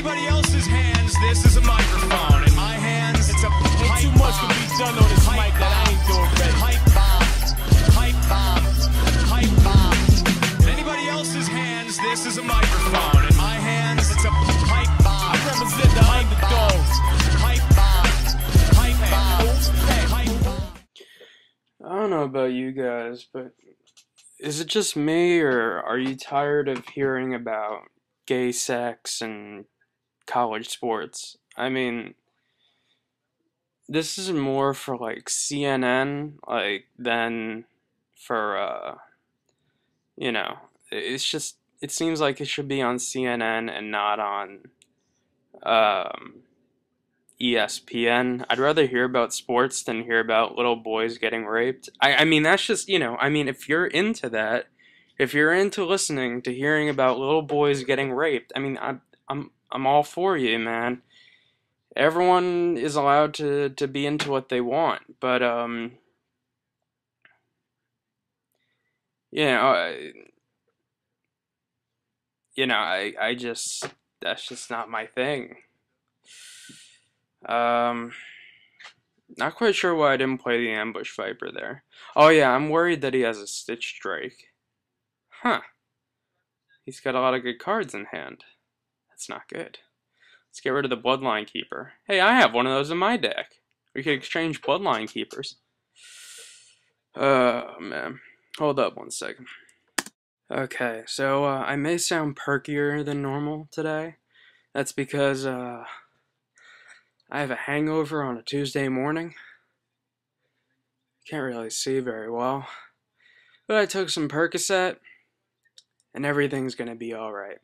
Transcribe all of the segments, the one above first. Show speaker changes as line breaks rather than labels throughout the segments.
anybody else's hands, this is a microphone. In my hands, it's a pipe
Too much can be done on this mic that I ain't doing ready.
Pipe bombs, pipe bombs, pipe bombs. In anybody else's hands, this is a microphone. In my hands, it's a pipe bomb.
I represent the underdogs.
Pipe bombs, pipe bombs, pipe bombs.
I don't know about you guys, but is it just me, or are you tired of hearing about gay sex and college sports? I mean, this is more for like CNN, like, than for you know, it's just, it seems like it should be on CNN and not on ESPN. I'd rather hear about sports than hear about little boys getting raped. I mean, that's just, you know, I mean, if you're into that, if you're into listening to hearing about little boys getting raped, I mean, I'm all for you, man. Everyone is allowed to be into what they want, but I just, that's just not my thing. Not quite sure why I didn't play the Ambush Viper there. Oh yeah, I'm worried that he has a Stitch Drake. Huh. He's got a lot of good cards in hand. That's not good. Let's get rid of the Bloodline Keeper. Hey, I have one of those in my deck. We could exchange Bloodline Keepers. Oh, man. Hold up one second. Okay, so I may sound perkier than normal today. That's because I have a hangover on a Tuesday morning. Can't really see very well. But I took some Percocet, and everything's gonna be alright.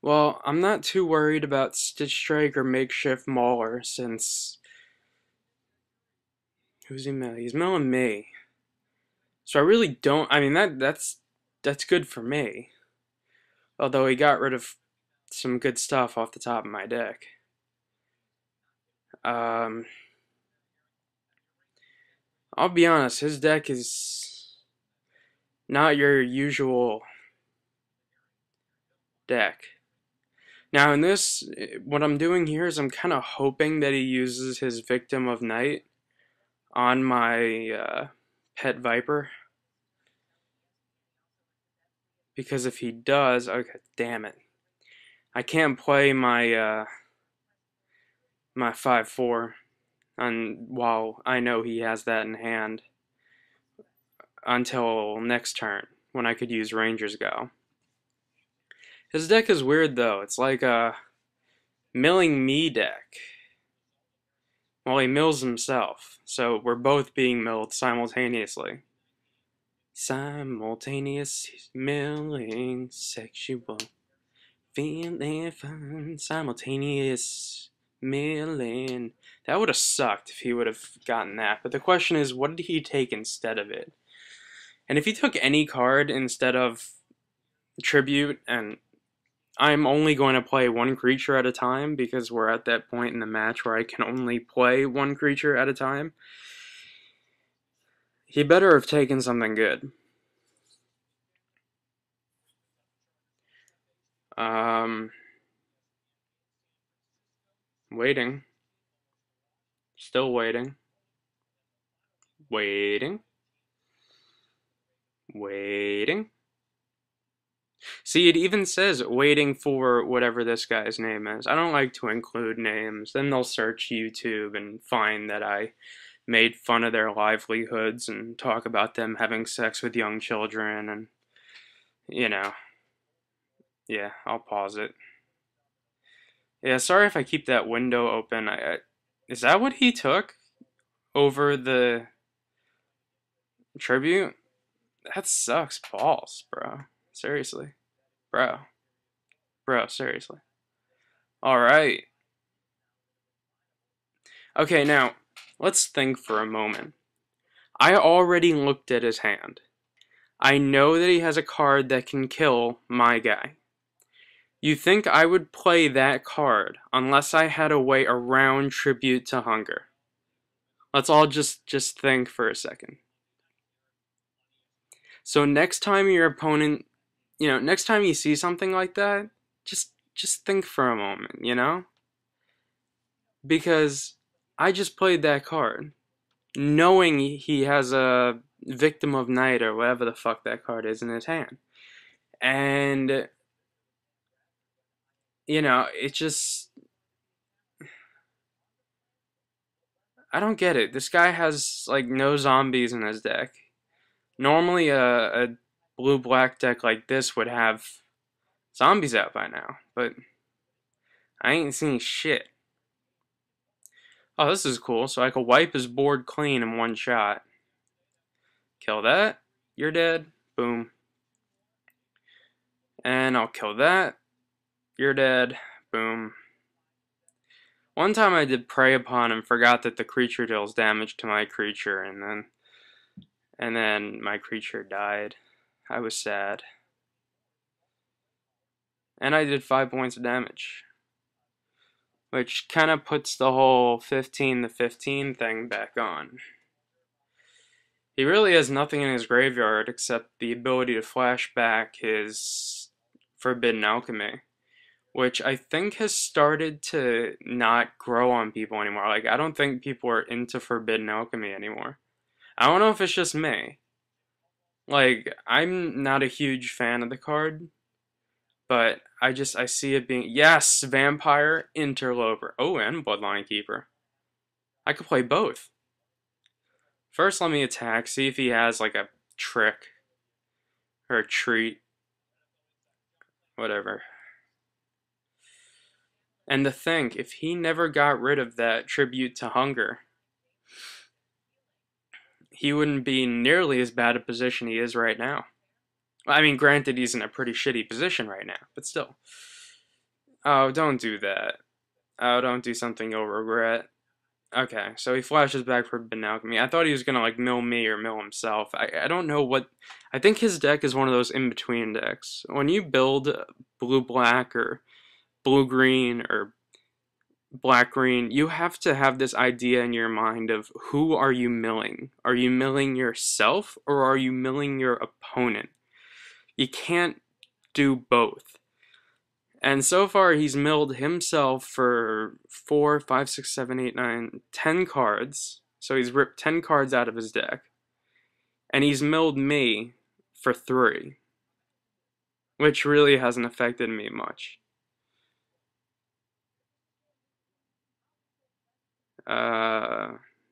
Well, I'm not too worried about Stitch Drake or Makeshift Mauler, since... Who's he milling? He's milling me. So I really don't... I mean, that's good for me. Although he got rid of some good stuff off the top of my deck. I'll be honest, his deck is not your usual deck. Now in this, what I'm doing here is I'm kind of hoping that he uses his Victim of Night on my Pet Viper. Because if he does, okay, damn it. I can't play my my 5/4 while I know he has that in hand until next turn, when I could use Ranger's Go. His deck is weird though. It's like a milling me deck. Well, he mills himself, so we're both being milled simultaneously. Simultaneous milling, sexual, feeling fun, simultaneous milling. That would have sucked if he would have gotten that, but the question is, what did he take instead of it? And if he took any card instead of Tribute, and I'm only going to play one creature at a time because we're at that point in the match where I can only play one creature at a time, he better have taken something good. Waiting. Still waiting. Waiting. Waiting. See, it even says waiting for whatever this guy's name is. I don't like to include names. Then they'll search YouTube and find that I made fun of their livelihoods and talk about them having sex with young children and, you know. Yeah, I'll pause it. Yeah, sorry if I keep that window open. Is that what he took over the Tribute? That sucks balls, bro. Seriously. Bro, seriously. Alright. Okay, now, let's think for a moment. I already looked at his hand. I know that he has a card that can kill my guy. You think I would play that card unless I had a way around Tribute to Hunger? Let's all just think for a second. So next time your opponent, next time you see something like that, just just think for a moment, you know? Because I just played that card, knowing he has a Victim of Night or whatever the fuck that card is in his hand. And, you know, it just... I don't get it. This guy has, like, no zombies in his deck. Normally a blue-black deck like this would have zombies out by now, but I ain't seen shit. Oh, this is cool. So I can wipe his board clean in one shot. Kill that. You're dead. Boom. And I'll kill that. You're dead. Boom. One time I did Prey Upon and forgot that the creature deals damage to my creature, and then my creature died. I was sad. And I did 5 points of damage, which kind of puts the whole 15 to 15 thing back on. He really has nothing in his graveyard except the ability to flash back his Forbidden Alchemy, which I think has started to not grow on people anymore. Like, I don't think people are into Forbidden Alchemy anymore. I don't know if it's just me. Like, I'm not a huge fan of the card, but I see it being... Yes! Vampire, Interloper. Oh, and Bloodline Keeper. I could play both. First, let me attack, see if he has, like, a trick. Or a treat. Whatever. And to think, if he never got rid of that Tribute to Hunger, he wouldn't be nearly as bad a position he is right now. I mean, granted, he's in a pretty shitty position right now, but still. Oh, don't do that. Oh, don't do something you'll regret. Okay, so he flashes back for Forbidden Alchemy. I thought he was gonna, like, mill me or mill himself. I don't know what... I think his deck is one of those in-between decks. When you build blue-black or blue-green or black-green, you have to have this idea in your mind of who are you milling? Are you milling yourself or are you milling your opponent? You can't do both. And so far, he's milled himself for 4, 5, 6, 7, 8, 9, 10 cards. So he's ripped 10 cards out of his deck. And he's milled me for 3. Which really hasn't affected me much.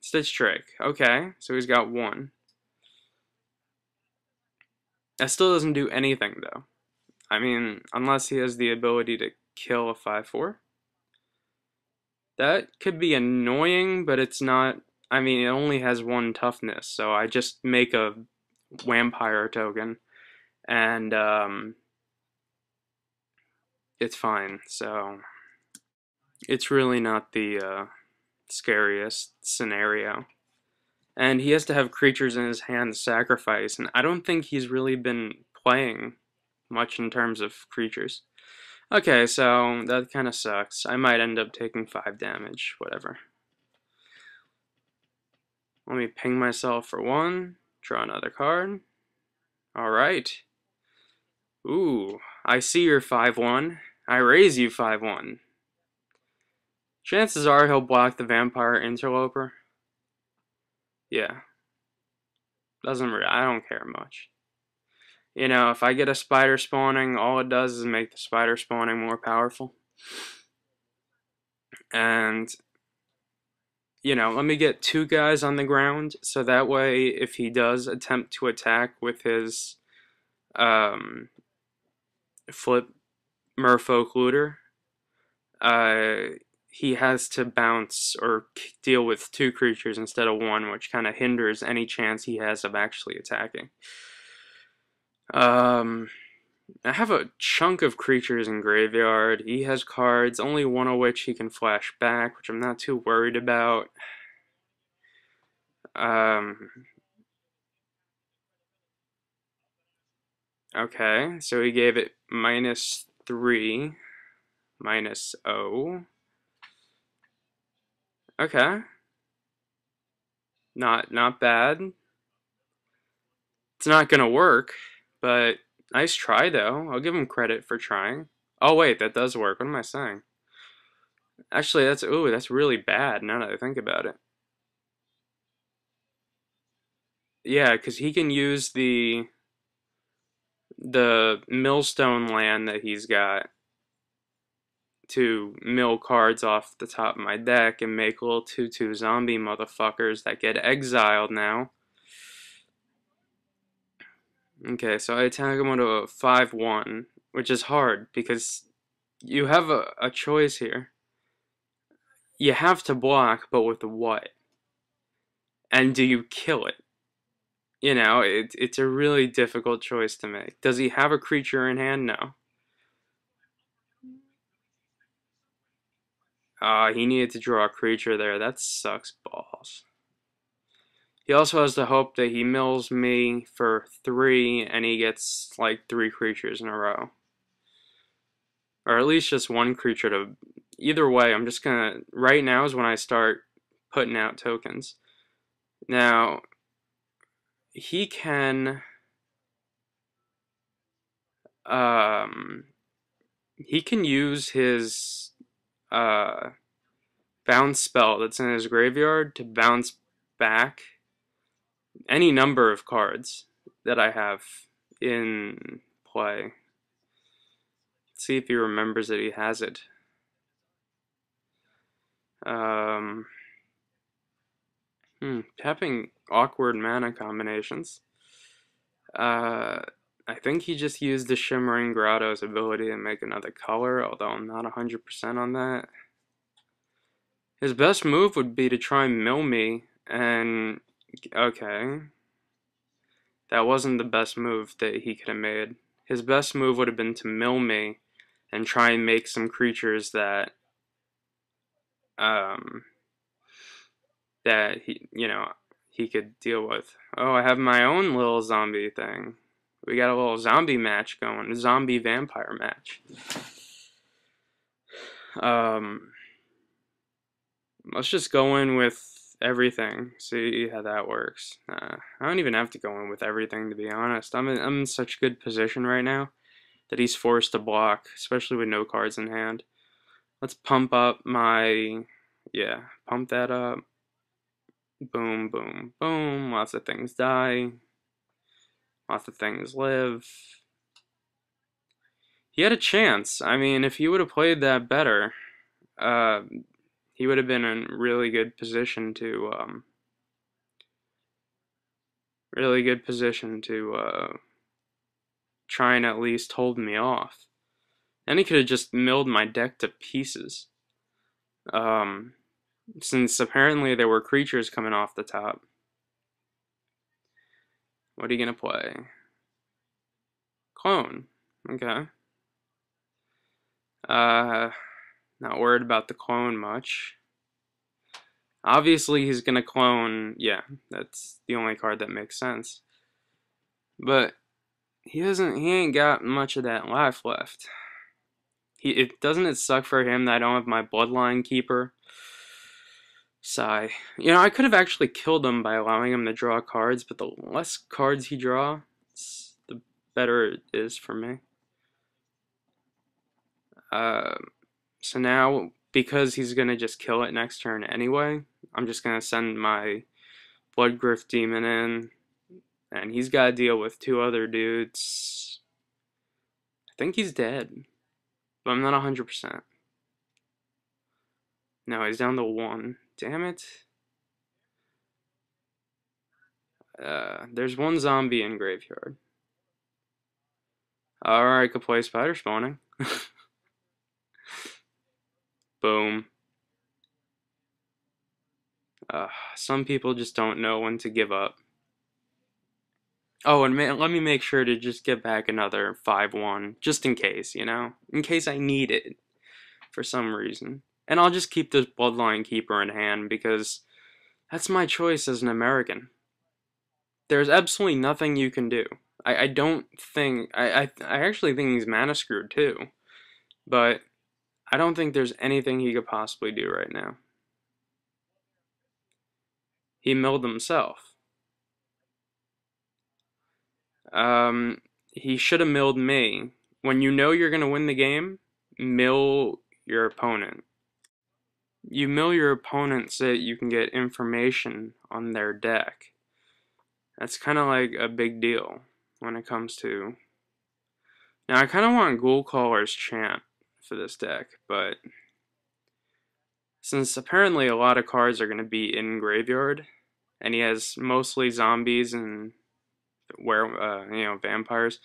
Stitch Trick. Okay, so he's got 1. That still doesn't do anything, though. I mean, unless he has the ability to kill a 5/4. That could be annoying, but it's not... I mean, it only has 1 toughness, so I just make a vampire token, and it's fine, so... It's really not the scariest scenario. And he has to have creatures in his hand to sacrifice, and I don't think he's really been playing much in terms of creatures. Okay, so that kind of sucks. I might end up taking 5 damage, whatever. Let me ping myself for 1, draw another card. Alright. Ooh, I see your 5/1. I raise you 5/1. Chances are he'll block the Vampire Interloper. Yeah. I don't care much. You know, if I get a spider spawning, all it does is make the spider spawning more powerful. And, you know, let me get 2 guys on the ground, so that way, if he does attempt to attack with his flip Merfolk Looter, he has to bounce or deal with 2 creatures instead of 1, which kind of hinders any chance he has of actually attacking. I have a chunk of creatures in graveyard. He has cards, only 1 of which he can flash back, which I'm not too worried about. Okay, so he gave it -3, -0. Okay. Not bad. It's not gonna work, but nice try though. I'll give him credit for trying. Oh wait, that does work. What am I saying? Actually, that's really bad now that I think about it. Yeah, because he can use the millstone land that he's got to mill cards off the top of my deck and make little 2/2 zombie motherfuckers that get exiled now. Okay, so I attack him with a 5/1, which is hard because you have a choice here. You have to block, but with what? And do you kill it? You know, it's a really difficult choice to make. Does he have a creature in hand? No. He needed to draw a creature there. That sucks balls. He also has the hope that he mills me for 3 and he gets like 3 creatures in a row. Or at least just 1 creature to... Either way, I'm just gonna... Right now is when I start putting out tokens. Now, he can... He can use his bounce spell that's in his graveyard to bounce back any number of cards that I have in play. Let's see if he remembers that he has it. Tapping awkward mana combinations. I think he just used the Shimmering Grotto's ability to make another color, although I'm not 100% on that. His best move would be to try and mill me, and... Okay. That wasn't the best move that he could have made. His best move would have been to mill me and try and make some creatures that... that he, you know, he could deal with. Oh, I have my own little zombie thing. We got a little zombie match going, a zombie vampire match. Let's just go in with everything. See how that works. I don't even have to go in with everything, to be honest. I'm in such good position right now that he's forced to block, especially with no cards in hand. Let's pump up my... Yeah, pump that up. Boom, boom, boom. Lots of things die. Lots of things live. He had a chance. I mean, if he would have played that better, he would have been in really good position to, try and at least hold me off. And he could have just milled my deck to pieces. Since apparently there were creatures coming off the top. What are you gonna play? Clone. Okay. Not worried about the clone much. Obviously he's gonna clone, yeah, that's the only card that makes sense. But he ain't got much of that life left. Doesn't it suck for him that I don't have my Bloodline Keeper? Sigh. You know, I could have actually killed him by allowing him to draw cards, but the less cards he draws, the better it is for me. So now, because he's gonna just kill it next turn anyway, I'm just gonna send my Bloodgriff Demon in, and he's gotta deal with 2 other dudes. I think he's dead, but I'm not 100%. No, he's down to 1. Damn it. There's 1 zombie in graveyard. Or I could play Spider Spawning. Boom. Some people just don't know when to give up. Oh, and let me make sure to just get back another 5/1, just in case, you know? In case I need it, for some reason. And I'll just keep this Bloodline Keeper in hand, because that's my choice as an American. There's absolutely nothing you can do. I don't think... I actually think he's mana screwed, too. But I don't think there's anything he could possibly do right now. He milled himself. He should have milled me. When you know you're going to win the game, mill your opponent. You mill your opponent so that you can get information on their deck. That's kind of like a big deal when it comes to... Now, I kind of want Ghoul Caller's Chant for this deck, but since apparently a lot of cards are going to be in graveyard, and he has mostly zombies and vampires,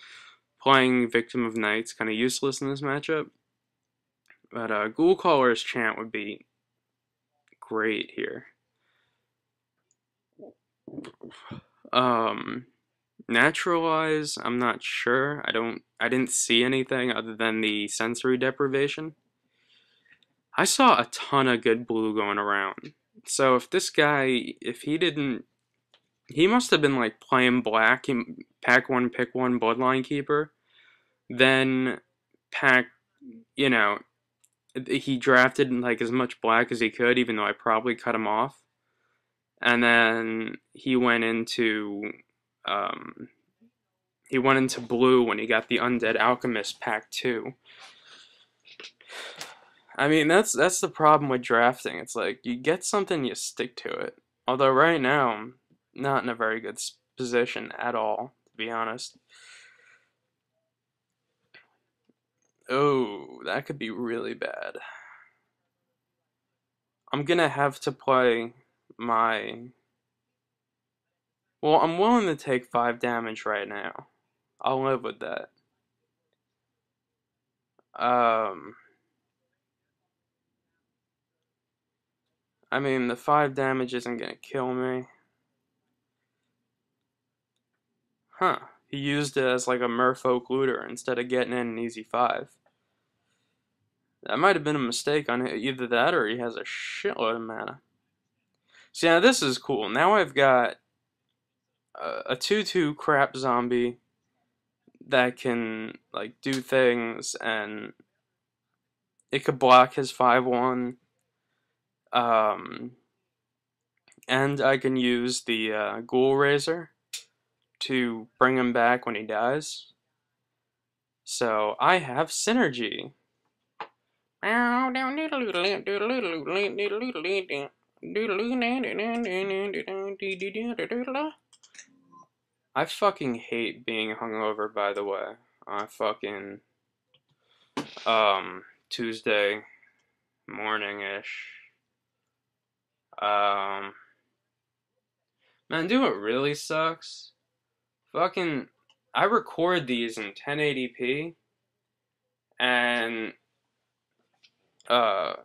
playing Victim of Night's kind of useless in this matchup. But Ghoul Caller's Chant would be great here. Naturalize, I'm not sure. I didn't see anything other than the sensory deprivation. I saw a ton of good blue going around. So if this guy, he must have been like playing black, pack one, pick one, Bloodline Keeper, then pack, he drafted like as much black as he could, even though I probably cut him off. And then he went into blue when he got the Undead Alchemist pack 2. I mean, that's the problem with drafting. It's like you get something, you stick to it. Although right now I'm not in a very good position at all, to be honest. Oh, that could be really bad. I'm gonna have to play my... Well, I'm willing to take 5 damage right now. I'll live with that. I mean, the 5 damage isn't gonna kill me. Huh. He used it as like a merfolk looter instead of getting in an easy 5. That might have been a mistake on either that or he has a shitload of mana. So yeah, this is cool. Now I've got a 2/2 crap zombie that can like do things, and it could block his 5/1. And I can use the Ghoul Razor to bring him back when he dies. So I have synergy. I fucking hate being hungover, by the way. I fucking Tuesday morning-ish. Man, do it really sucks. Fucking, I record these in 1080p, and the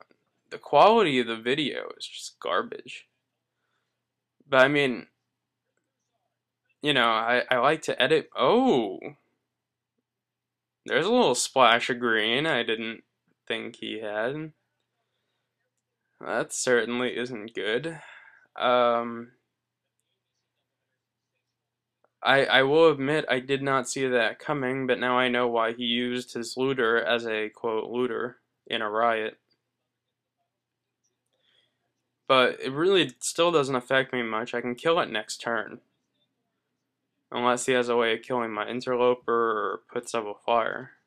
quality of the video is just garbage. But I mean, I like to edit. Oh, there's a little splash of green I didn't think he had. That certainly isn't good. I will admit I did not see that coming, but now I know why he used his looter as a, quote, looter in a riot. But it really still doesn't affect me much. I can kill it next turn. Unless he has a way of killing my interloper or puts up a fire.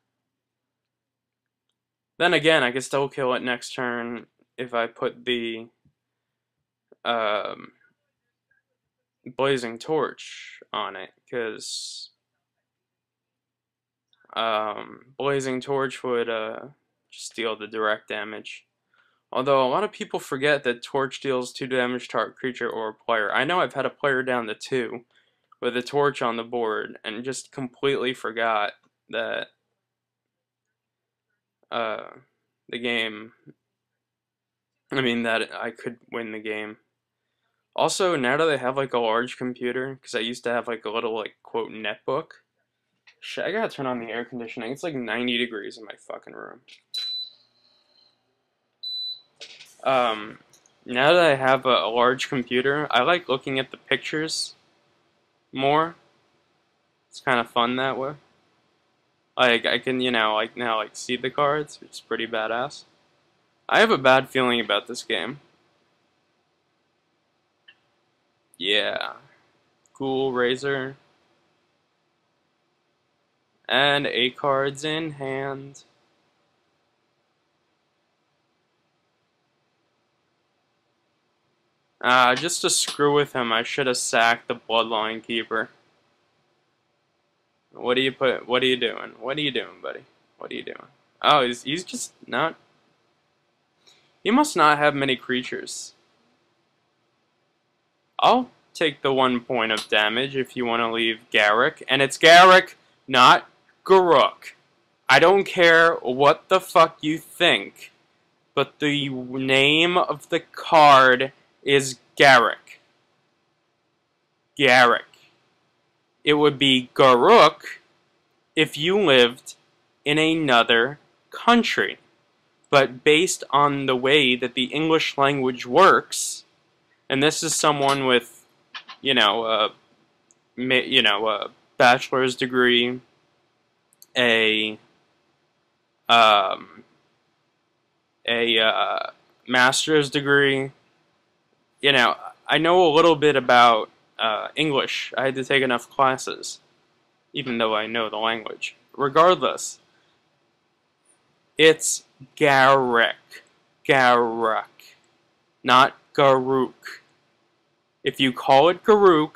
Then again, I can still kill it next turn if I put the Blazing Torch on it, because Blazing Torch would just deal the direct damage. Although a lot of people forget that Torch deals 2 damage to target creature or player. I know I've had a player down to 2 with a Torch on the board and just completely forgot that the game, that I could win the game. Also, now that I have like a large computer, because I used to have like a little like quote netbook. Shit, I gotta turn on the air conditioning. It's like 90 degrees in my fucking room. Now that I have a large computer, I like looking at the pictures more. It's kind of fun that way. Like, I can, now see the cards, which is pretty badass. I have a bad feeling about this game. Yeah. Cool Razor. And 8 cards in hand. Just to screw with him, I should have sacked the Bloodline Keeper. What are you doing? What are you doing, buddy? What are you doing? Oh, he's just not... He must not have many creatures. I'll take the 1 point of damage if you want to leave Garruk. And it's Garruk, not Garuk. I don't care what the fuck you think, but the name of the card is Garruk. Garruk. It would be Garruk if you lived in another country. But based on the way that the English language works, and this is someone with, a bachelor's degree, a master's degree. I know a little bit about English. I had to take enough classes, even though I know the language. Regardless, it's Garruk. Garruk. Not Garruk. If you call it Garruk,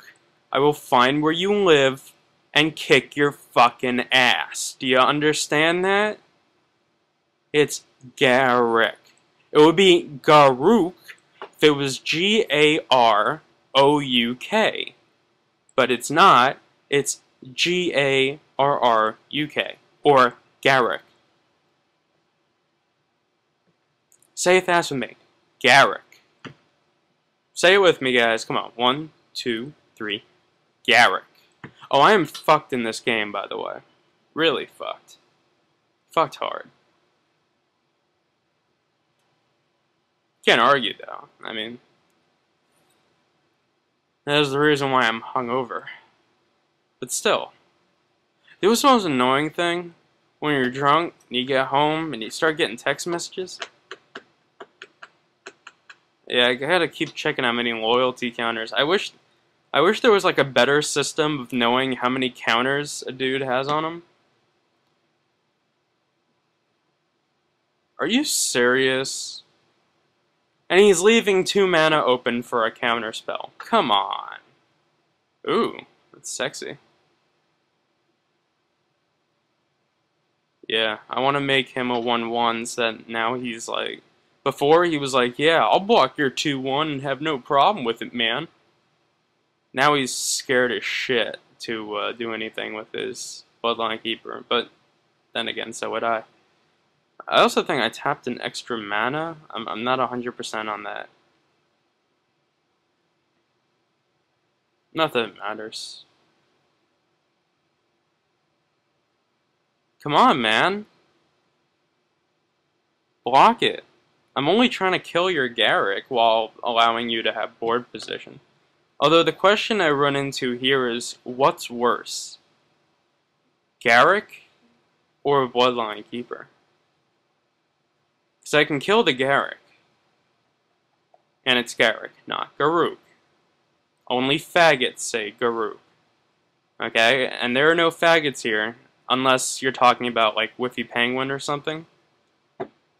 I will find where you live and kick your fucking ass. Do you understand that? It's Garruk. It would be Garruk if it was Garrouk. But it's not. It's Garruk. Or Garruk. Say it fast with me. Garruk. Say it with me, guys. Come on. 1, 2, 3. Garruk. Oh, I am fucked in this game, by the way. Really fucked. Fucked hard. Can't argue, though. I mean, that is the reason why I'm hungover. But still. It was the most annoying thing when you're drunk and you get home and you start getting text messages. Yeah, I gotta keep checking how many loyalty counters. I wish there was like a better system of knowing how many counters a dude has on him. Are you serious? And he's leaving 2 mana open for a counter spell. Come on. Ooh, that's sexy. Yeah, I want to make him a 1/1 so that now he's like... Before, he was like, yeah, I'll block your 2/1 and have no problem with it, man. Now he's scared as shit to do anything with his Bloodline Keeper. But then again, so would I. I also think I tapped an extra mana. I'm not 100% on that. Not that it matters. Come on, man. Block it. I'm only trying to kill your Garruk while allowing you to have board position. Although the question I run into here is, what's worse? Garruk or Bloodline Keeper? Because I can kill the Garruk. And it's Garruk, not Garruk. Only faggots say Garruk. Okay? And there are no faggots here, unless you're talking about, like, Whiffy Penguin or something.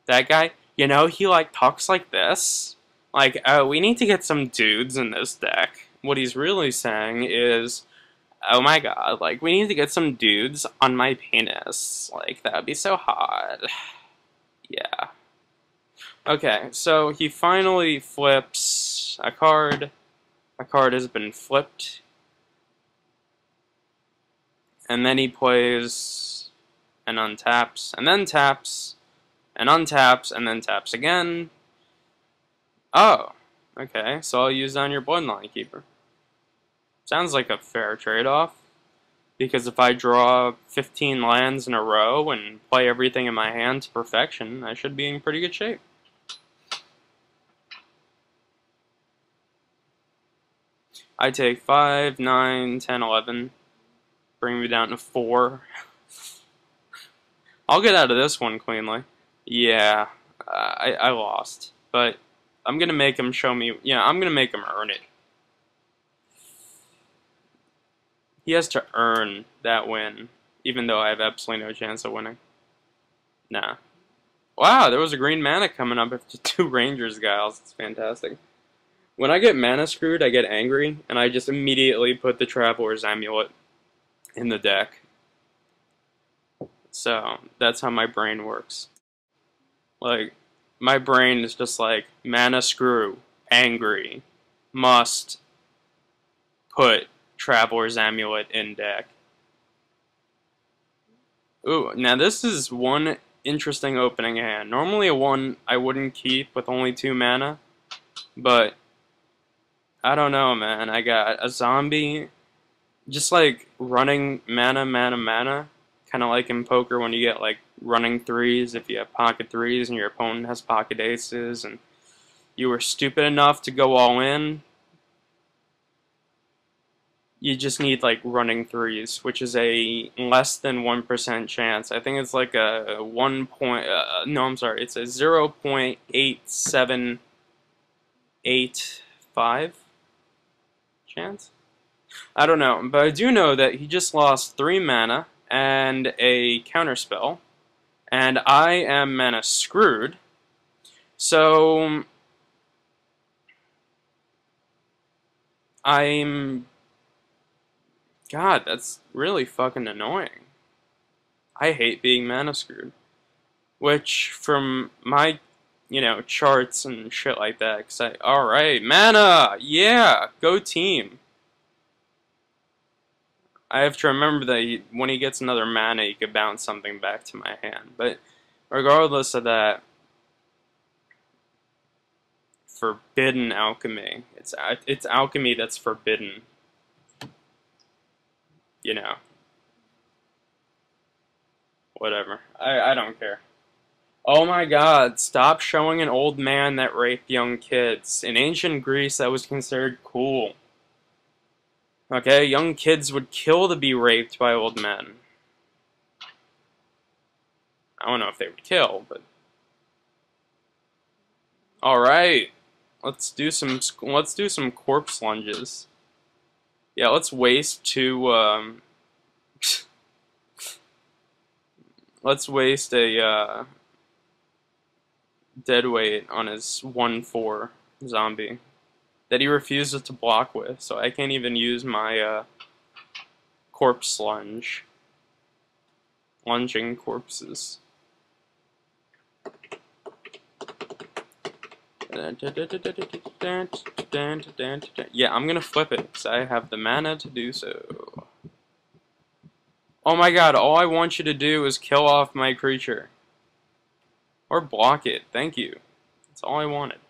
That guy, he, like, talks like this. Like, oh, we need to get some dudes in this deck. What he's really saying is, oh my god, like, we need to get some dudes on my penis. Like, that would be so hot. Yeah. Okay, so he finally flips a card. A card has been flipped. And then he plays and untaps, and then taps, and untaps, and then taps again. Oh, okay, so I'll use on your Bloodline Keeper. Sounds like a fair trade-off. Because if I draw 15 lands in a row and play everything in my hand to perfection, I should be in pretty good shape. I take 5, 9, 10, 11. Bring me down to 4. I'll get out of this one cleanly. Yeah, I lost. But I'm going to make him show me... Yeah, I'm going to make him earn it. He has to earn that win, even though I have absolutely no chance of winning. Nah. Wow, there was a green mana coming up after 2 Rangers Guiles. It's fantastic. When I get mana screwed, I get angry, and I just immediately put the Traveler's Amulet in the deck. So, that's how my brain works. Like, my brain is just like, mana screw, angry, must put Traveler's Amulet in deck. Ooh, now this is one interesting opening hand. Normally a one I wouldn't keep with only 2 mana, but I don't know, man. I got a zombie, just like running mana, kind of like in poker when you get like running 3s if you have pocket 3s and your opponent has pocket aces and you were stupid enough to go all in. You just need like running 3s, which is a less than 1% chance. I think it's like a 1 point, no, I'm sorry, it's a 0.8785 chance? I don't know, but I do know that he just lost 3 mana and a counterspell, and I am mana screwed, so God, that's really fucking annoying. I hate being mana screwed. Which, from my, charts and shit like that, alright, mana! Yeah! Go team! I have to remember that when he gets another mana, he could bounce something back to my hand. But, regardless of that, forbidden alchemy. It's alchemy that's forbidden. Whatever. I don't care. Oh my god, stop showing an old man that raped young kids. In ancient Greece, that was considered cool. Okay, young kids would kill to be raped by old men. I don't know if they would kill, but... Alright. Let's do some corpse lunges. Yeah, let's waste 2, let's waste a, deadweight on his 1/4 zombie that he refuses to block with, so I can't even use my, corpse lunge. Lunging corpses. Yeah, I'm gonna flip it, because I have the mana to do so. Oh my god, all I want you to do is kill off my creature. Or block it, thank you. That's all I wanted.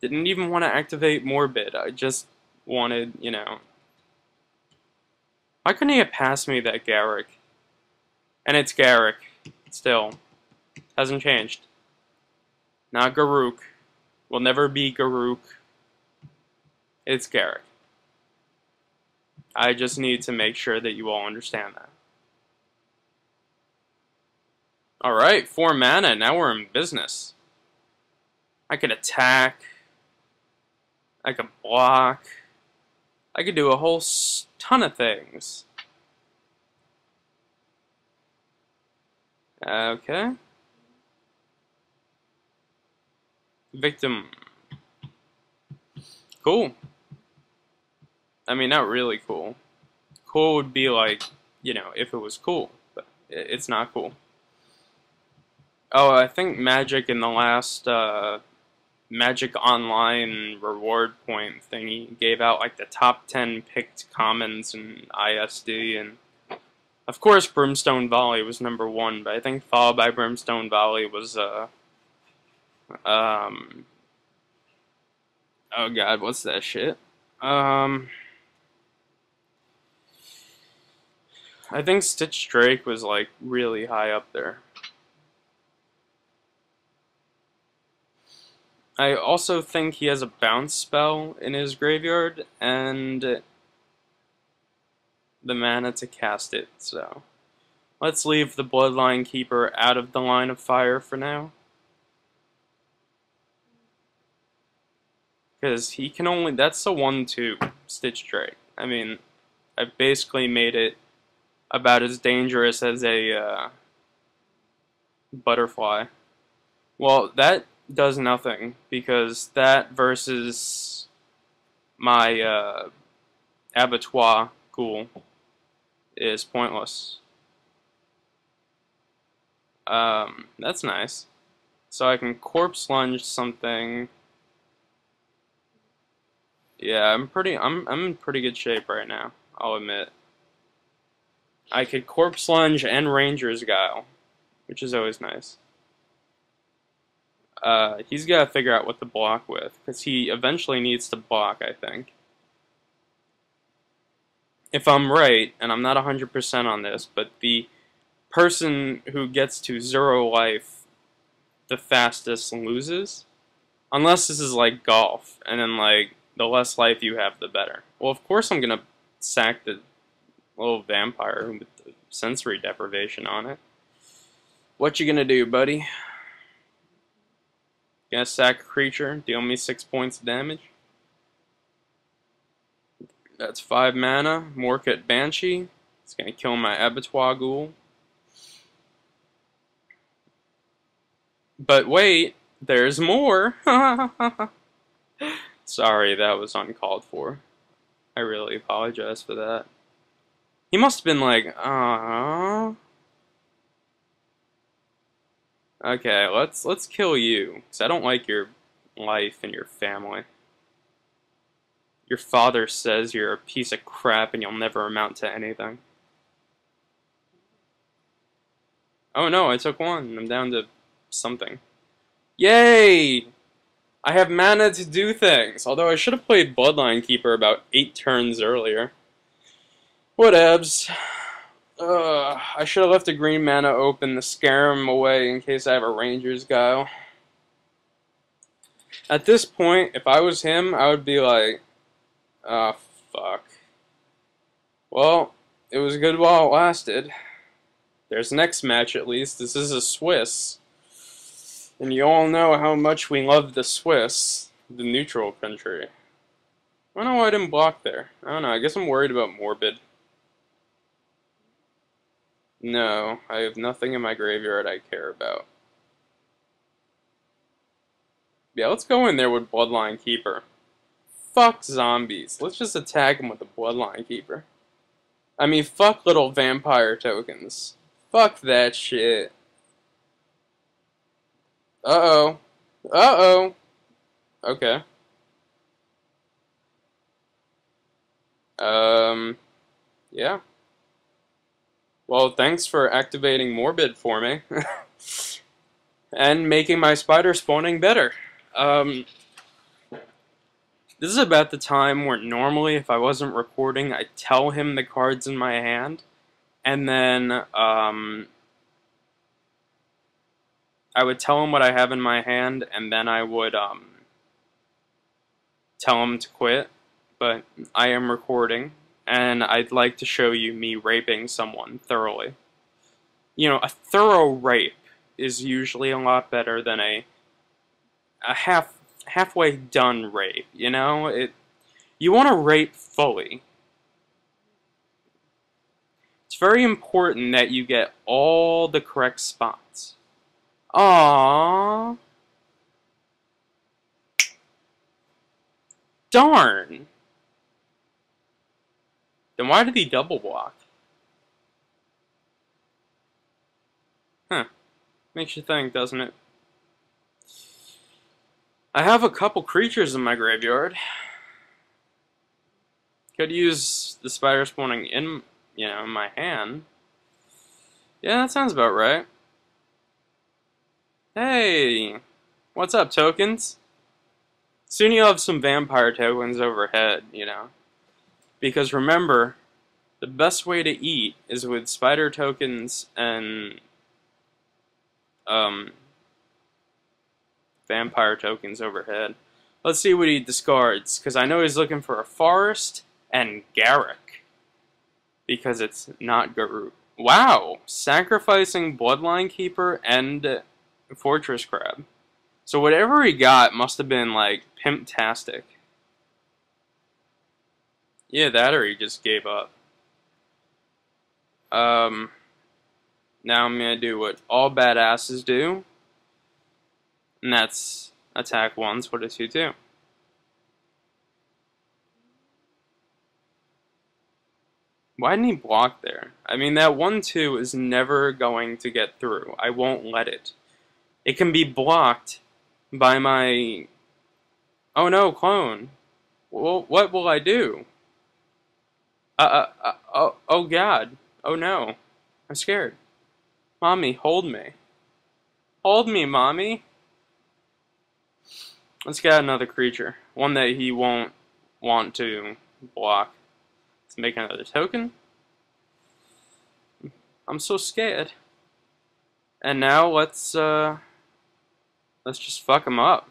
Didn't even want to activate Morbid, I just wanted, Why couldn't he have passed me that Garruk? And it's Garruk, still. Hasn't changed. Not Garuke. Will never be Garuke. It's Garruk. I just need to make sure that you all understand that. Alright, 4 mana, now we're in business. I could attack. I could block. I could do a whole ton of things. Okay. Victim. Cool. I mean, not really cool. Cool would be like, if it was cool, but it's not cool. Oh, I think Magic in the last Magic Online reward point thingy gave out like the top 10 picked commons in ISD, and of course Brimstone Volley was number 1, but I think followed by Brimstone Volley was oh god, what's that shit? I think Stitch Drake was like really high up there. I also think he has a bounce spell in his graveyard and the mana to cast it, so let's leave the Bloodline Keeper out of the line of fire for now. Because he can only, that's a 1/2 Stitch Drake. I mean, I've basically made it about as dangerous as a butterfly. Well, that does nothing, because that versus my abattoir ghoul is pointless. That's nice. So I can corpse lunge something. Yeah, I'm in pretty good shape right now, I'll admit. I could corpse lunge and ranger's guile, which is always nice. He's got to figure out what to block with, because he eventually needs to block, I think. If I'm right, and I'm not 100% on this, but the person who gets to 0 life the fastest loses. Unless this is like golf, and then like the less life you have, the better. Well, of course I'm gonna sack the little vampire with the sensory deprivation on it. What you gonna do, buddy? Gonna sack a creature, deal me 6 points of damage. That's 5 mana. Morkut Banshee. It's gonna kill my abattoir ghoul. But wait, there's more. Sorry, that was uncalled for. I really apologize for that. He must have been like, "Aww." Okay, let's kill you, because I don't like your life and your family. Your father says you're a piece of crap and you'll never amount to anything. Oh no, I took one. I'm down to something. Yay! I have mana to do things, although I should have played Bloodline Keeper about 8 turns earlier. Whatevs. I should have left a green mana open to scare him away in case I have a Ranger's Guile. At this point, if I was him, I would be like, oh, fuck. Well, it was good while it lasted. There's next match at least. This is a Swiss. And you all know how much we love the Swiss, the neutral country. I don't know why I didn't block there. I don't know, I guess I'm worried about Morbid. No, I have nothing in my graveyard I care about. Yeah, let's go in there with Bloodline Keeper. Fuck zombies. Let's just attack him with the Bloodline Keeper. I mean, fuck little vampire tokens. Fuck that shit. Uh-oh. Uh-oh. Okay. Yeah. Well, thanks for activating Morbid for me. And making my spider spawning better. This is about the time where normally, if I wasn't recording, I'd tell him the cards in my hand. And then, I would tell him what I have in my hand, and then I would, tell him to quit. But I am recording, and I'd like to show you me raping someone thoroughly. You know, a thorough rape is usually a lot better than a halfway done rape, you know? You want to rape fully. It's very important that you get all the correct spots. Aww. Darn. Then why did he double block? Huh. Makes you think, doesn't it? I have a couple creatures in my graveyard. Could use the spider spawning in, you know, in my hand. Yeah, that sounds about right. Hey! What's up, tokens? Soon you'll have some vampire tokens overhead, you know. Because remember, the best way to eat is with spider tokens and vampire tokens overhead. Let's see what he discards, because I know he's looking for a forest and Garruk. Because it's not Garruke. Wow! Sacrificing Bloodline Keeper and Fortress Crab. So whatever he got must have been like pimptastic. Yeah, that or he just gave up. Now I'm gonna do what all badasses do. And that's attack 1's what a 2/2. Why didn't he block there? I mean, that 1/2 is never going to get through. I won't let it. It can be blocked by my... Oh no, clone. Well, what will I do? Oh god. Oh no. I'm scared. Mommy, hold me. Hold me, mommy. Let's get another creature. One that he won't want to block. Let's make another token. I'm so scared. And now let's just fuck him up.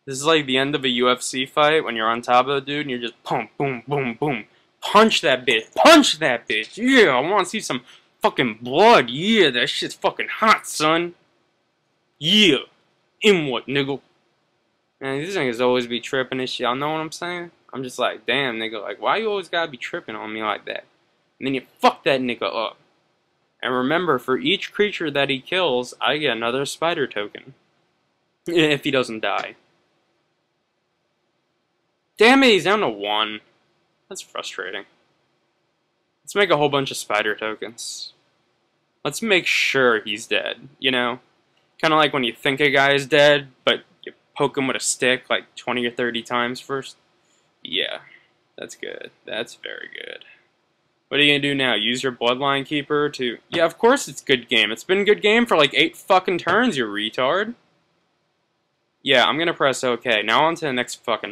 This is like the end of a UFC fight when you're on top of a dude and you're just boom, boom, boom, boom. Punch that bitch. Punch that bitch. Yeah, I want to see some fucking blood. Yeah, that shit's fucking hot, son. Yeah. In what, nigga? Man, these niggas always be tripping and shit. Y'all know what I'm saying? I'm just like, damn, nigga. Like, why you always gotta be tripping on me like that? And then you fuck that nigga up. And remember, for each creature that he kills, I get another spider token. If he doesn't die. Damn it, he's down to 1. That's frustrating. Let's make a whole bunch of spider tokens. Let's make sure he's dead, you know? Kind of like when you think a guy is dead, but you poke him with a stick like 20 or 30 times first. Yeah, that's good. That's very good. What are you gonna do now? Use your Bloodline Keeper to... Yeah, of course it's good game. It's been good game for like 8 fucking turns, you retard. Yeah, I'm gonna press OK. Now on to the next fucking